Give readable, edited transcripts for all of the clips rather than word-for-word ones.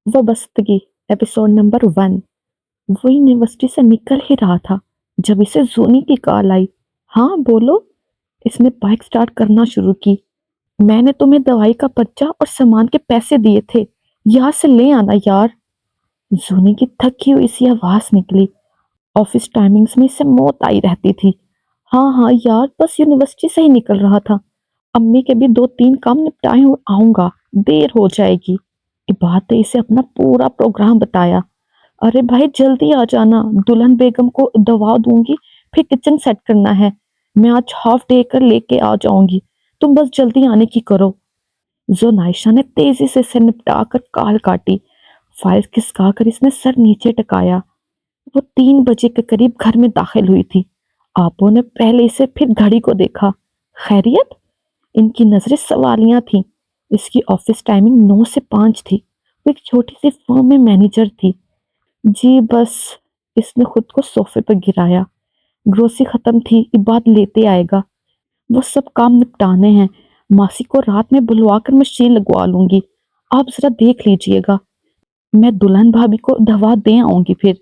वबस्तगी episode number 1। वो university से निकल ही रहा था जब इसे जोनी की कॉल आई। हाँ बोलो। इसने बाइक स्टार्ट करना शुरू की। मैंने तुम्हें दवाई का पर्चा और सामान के पैसे दिए थे, यहाँ से ले आना यार। जोनी की थकी हुई सी आवाज निकली। ऑफिस टाइमिंग्स में इसे मौत आई रहती थी। हाँ हाँ यार, बस यूनिवर्सिटी से ही निकल रहा था। अम्मी के भी 2-3 काम निपटाए और आऊंगा, देर हो जाएगी। इबाद ने इसे अपना पूरा प्रोग्राम बताया। अरे भाई जल्दी आ जाना, दुल्हन बेगम को दवा दूंगी, फिर किचन सेट करना है। मैं आज हाफ डे कर लेके आ जाऊंगी, तुम बस जल्दी आने की करो। जोनाइशा ने तेजी से इसे निपटा कर काल काटी। फाइल खिसका कर इसने सर नीचे टकाया। वो 3 बजे के करीब घर में दाखिल हुई थी। आपो ने पहले इसे फिर घड़ी को देखा। खैरियत? इनकी नजरें सवालियां थीं। इसकी ऑफिस टाइमिंग 9 से 5 थी। वो एक छोटी सी फर्म में मैनेजर थी। जी बस। इसने खुद को सोफे पर गिराया। ग्रोसरी खत्म थी, इबाद लेते आएगा। वो सब काम निपटाने हैं। मासी को रात में बुलवा कर मशीन लगवा लूंगी। आप जरा देख लीजिएगा। मैं दुल्हन भाभी को दवा दे आऊंगी फिर।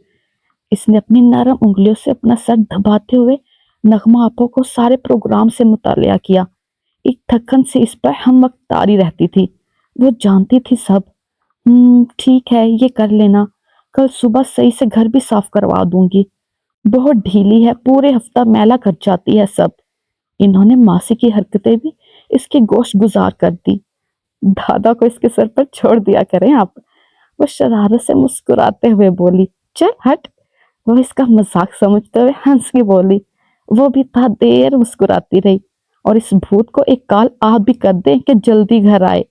इसने अपनी नरम उंगलियों से अपना सर दबाते हुए नगमा आपो को सारे प्रोग्राम से मुतालिया किया। एक थकन से इस पर हम वक्त तारी रहती थी। वो जानती थी सब। ठीक है, ये कर लेना। कल सुबह सही से घर भी साफ करवा दूंगी। बहुत ढीली है, पूरे हफ्ता मैला कर जाती है सब। इन्होंने मासी की हरकतें भी इसके गोश गुजार कर दी। दादा को इसके सर पर छोड़ दिया करें आप। वो शरारत से मुस्कुराते हुए बोली। चल हट। वो इसका मजाक समझते हुए हंस के बोली। वो भी था देर मुस्कुराती रही। और इस भूत को एक काल आप भी कर दे कि जल्दी घर आए।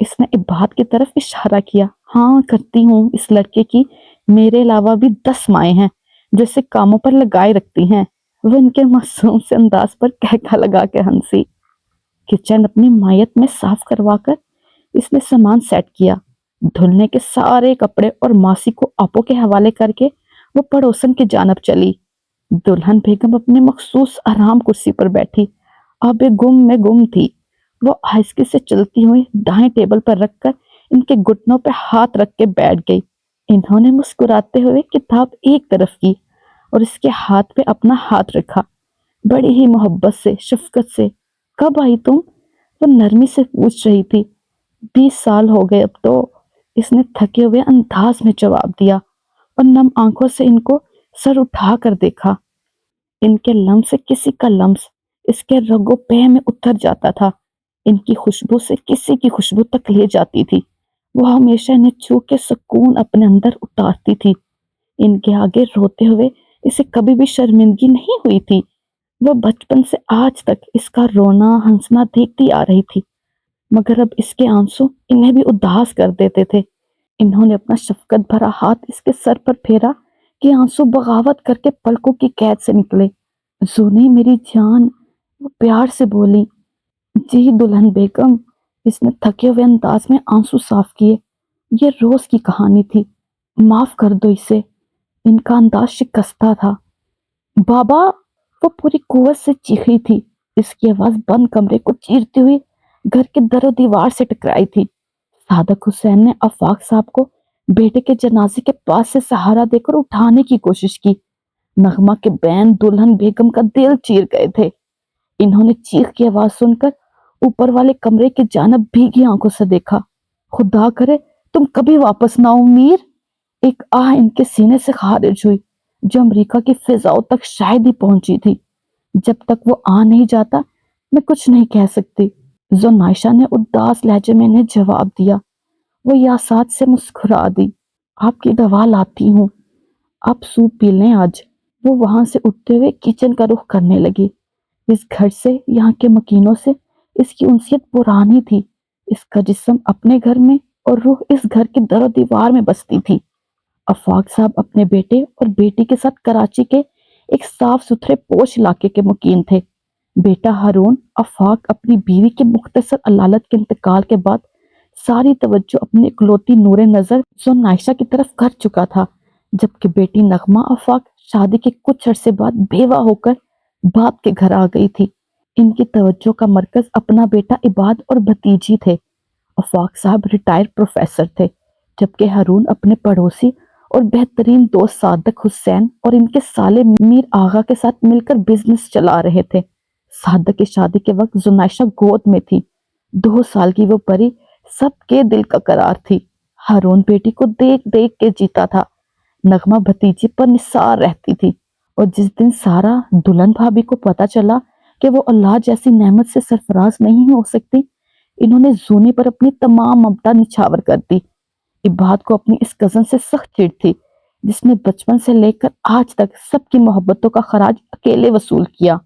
इसने इबाद की तरफ इशारा किया। हाँ करती हूँ, इस लड़के की मेरे अलावा भी 10 माएँ हैं जो इसे कामों पर लगाए रखती हैं। वो इनके मासूम से अंदाज पर कहका लगा के हंसी। किचन अपनी मायत में साफ करवाकर इसने सामान सेट किया। धुलने के सारे कपड़े और मासी को आपो के हवाले करके वो पड़ोसन की जानब चली। दुल्हन बेगम अपने मखसूस आराम कुर्सी पर बैठी। अब ये गुम में गुम थी। वो आहिस्ते से चलती हुई दाएं टेबल पर रखकर इनके घुटनों पर हाथ रख के बैठ गई। इन्होंने मुस्कुराते हुए किताब एक तरफ की और इसके हाथ पे अपना हाथ रखा। बड़ी ही मोहब्बत से, शफकत से। कब आई तुम? वो नरमी से पूछ रही थी। 20 साल हो गए अब तो। इसने थके हुए अंदाज में जवाब दिया और नम आंखों से इनको सर उठा कर देखा। इनके लम्स से किसी का लम्स इसके रगो पे में उतर जाता था। इनकी खुशबू से किसी की खुशबू तक ले जाती थी। वो हमेशा इन्हें छू के सुकून अपने अंदर उतारती थी। इनके आगे रोते हुए इसे कभी भी शर्मिंदगी नहीं हुई थी। वो बचपन से आज तक इसका रोना हंसना देखती आ रही थी, मगर अब इसके आंसू इन्हें भी उदास कर देते थे। इन्होंने अपना शफकत भरा हाथ इसके सर पर फेरा कि आंसू बगावत करके पलकों की कैद से निकले। जूनी मेरी जान, वो प्यार से बोली। जी दुल्हन बेगम। इसने थके हुए अंदाज में आंसू साफ किए। ये रोज की कहानी थी, माफ कर दो इसे। इनका अंदाज शिकस्ता था। बाबा। वो पूरी कुवत से चीखी थी। इसकी आवाज बंद कमरे को चीरती हुई घर के दरो दीवार से टकराई थी। सादक हुसैन ने आफाक साहब को बेटे के जनाजे के पास से सहारा देकर उठाने की कोशिश की। नगमा के बैन दुल्हन बेगम का दिल चीर गए थे। इन्होंने चीख की आवाज सुनकर ऊपर वाले कमरे की जानब भीगी आंखों से देखा। खुदा करे तुम कभी वापस ना आओ मीर। एक आह इनके सीने से खारिज हुई जो अमेरिका की फिजाओं तक शायद ही पहुंची थी। जब तक वो आ नहीं जाता मैं कुछ नहीं कह सकती। जोनाइशा ने उदास लहजे में इन्हें जवाब दिया। वो यासात से मुस्कुरा दी। आपकी दवा लाती हूँ, आप सूप पी लें आज। वो वहां से उठते हुए किचन का रुख करने लगी। इस घर से, यहाँ के मकीनों से इसकी उनसियत पुरानी थी। इसका जिस्म अपने घर में और रूह इस घर के दरो दीवार में बसती थी। अफाक साहब अपने बेटे और बेटी के साथ कराची के एक साफ सुथरे पोश इलाके के मुकीम थे। बेटा हारून अफाक अपनी बीवी के मुख्तसर अलालत के इंतकाल के बाद सारी तवज्जो अपनी इकलौती नूरे नजर जोनाइशा की तरफ कर चुका था, जबकि बेटी नगमा अफाक शादी के कुछ अरसे बाद बेवा होकर बाप के घर आ गई थी। इनकी तवज्जो का मरकज अपना बेटा इबाद और भतीजी थे। अफाक साहब रिटायर्ड प्रोफेसर थे। جبکہ ہارون اپنے پڑوسی اور بہترین دوست صادق حسین اور ان کے سالے میر آغا کے ساتھ مل کر بزنس چلا رہے تھے۔ صادق کی شادی کے وقت زنائشہ گود میں تھی۔ 2 سال کی وہ پری سب کے دل کا قرار تھی۔ ہارون بیٹی کو دیکھ دیکھ کے جیتا تھا۔ نغمہ بھتیجی پر نثار رہتی تھی، اور جس دن سارا دلہن بھابھی کو پتا چلا کہ وہ اولاد جیسی نعمت سے سرفراز نہیں ہو سکتی، انہوں نے زونی پر اپنی تمام ممتا نچھاور کر دی۔ عباد کو اپنی اس کزن سے سخت چڑ تھی، جس نے بچپن سے لے کر آج تک سب کی محبتوں کا خراج اکیلے وصول کیا۔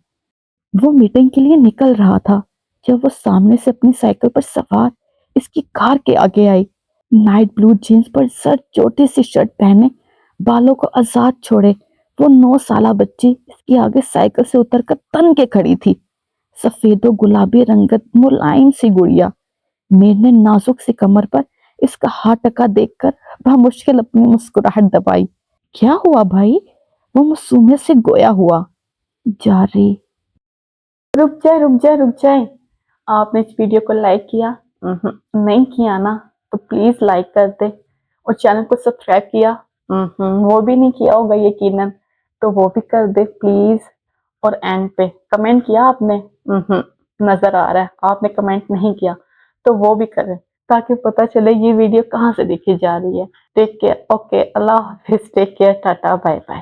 وہ میٹنگ کے لیے نکل رہا تھا جب وہ سامنے سے اپنی سائیکل پر سوار اس کی کار کے آگے آئی۔ نائٹ بلو جینز پر زرد چھوٹی سی شرٹ پہنے، بالوں کو آزاد چھوڑے، وہ 9 سالہ بچی اس کے آگے سائیکل سے اتر کر تن کے کھڑی تھی۔ سفید و گلابی رنگت ملائم سی گڑیا۔ میر نے نازک سی کمر پر اس کا ہاتھ ٹکا دیکھ کر بمشکل اپنی مسکراہٹ دبائی۔ کیا ہوا بھائی؟ وہ معصومیت سے گویا ہوا۔ جاری۔ رک جائے۔ آپ نے اس ویڈیو کو لائک کیا؟ نہیں کیا نا؟ تو پلیز لائک کر دے، اور چینل کو سبسکرائب کیا؟ وہ بھی نہیں کیا ہوگا یقیناً، تو وہ بھی کر دے پلیز۔ اور اینڈ پہ کمنٹ کیا آپ نے؟ نظر آ رہا ہے آپ نے کمنٹ نہیں کیا، تو وہ بھی کریں تاکہ پتہ چلے یہ ویڈیو کہاں سے دیکھی جا رہی ہے۔ ٹیک کیئر، اوکے، اللہ حافظ، take care, tata, bye bye.